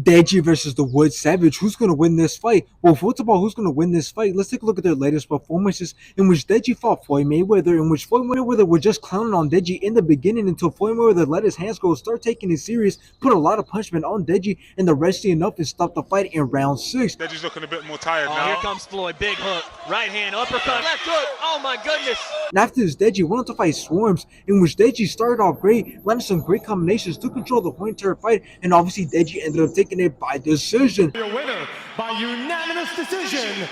Deji versus the Wood Savage. Who's going to win this fight? Well, if it's about who's going to win this fight, let's take a look at their latest performances in which Deji fought Floyd Mayweather, in which Floyd Mayweather was just clowning on Deji in the beginning until Floyd Mayweather let his hands go, start taking it serious, put a lot of punishment on Deji, and the resting enough and stopped the fight in round 6. Deji's looking a bit more tired now. Here comes Floyd. Big hook. Right hand, uppercut, left hook. Oh my goodness. And after this, Deji went on to fight Swarms, in which Deji started off great, landed some great combinations, took control of the whole entire fight, and obviously Deji ended up taking it by decision. Your winner by unanimous decision,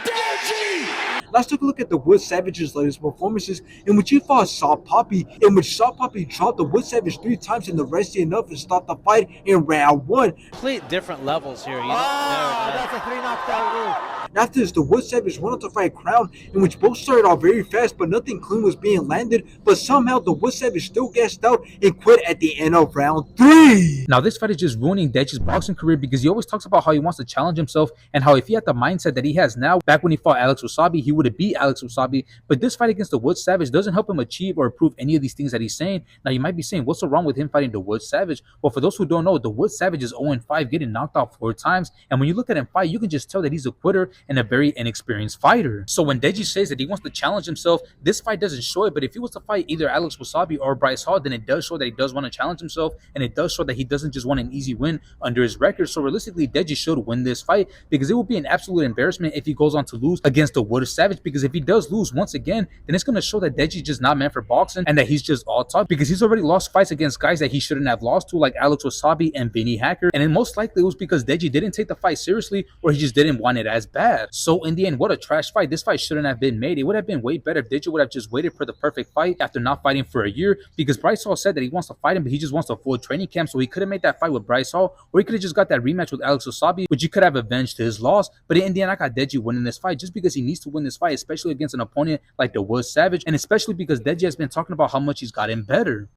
Deji! Let's take a look at the Wood Savage's latest performances, in which he fought Soft Poppy, in which Soft Poppy dropped the Wood Savage 3 times in the resting enough and stopped the fight in round 1. Complete different levels here. That's a 3 knockout rule. And after this, the Wood Savage went on to fight Crown, in which both started off very fast, but nothing clean was being landed. But somehow the Wood Savage still gassed out and quit at the end of round 3. Now, this fight is just ruining Deji's boxing career because he always talks about how he wants to challenge himself and how if he had the mindset that he has now, back when he fought Alex Wasabi, he would have beat Alex Wasabi. But this fight against the Wood Savage doesn't help him achieve or prove any of these things that he's saying. Now, you might be saying, what's so wrong with him fighting the Wood Savage? Well, for those who don't know, the Wood Savage is 0-5, getting knocked out 4 times. And when you look at him fight, you can just tell that he's a quitter and a very inexperienced fighter. So when Deji says that he wants to challenge himself, this fight doesn't show it. But if he was to fight either Alex Wasabi or Bryce Hall, then it does show that he does want to challenge himself, and it does show that he doesn't just want an easy win under his record. So realistically, Deji should win this fight because it would be an absolute embarrassment if he goes on to lose against the Wood Savage. Because if he does lose once again, then it's going to show that Deji's just not meant for boxing and that he's just all talk, because he's already lost fights against guys that he shouldn't have lost to, like Alex Wasabi and Vinny Hacker. And then most likely it was because Deji didn't take the fight seriously, or he just didn't want it as bad. So in the end, what a trash fight. This fight shouldn't have been made. It would have been way better if Deji would have just waited for the perfect fight after not fighting for a year, because Bryce Hall said that he wants to fight him, but he just wants a full training camp. So he could have made that fight with Bryce Hall, or he could have just got that rematch with Alex Wasabi, which he could have avenged his loss. But in the end, I got Deji winning this fight just because he needs to win this fight, especially against an opponent like the Wood Savage, and especially because Deji has been talking about how much he's gotten better.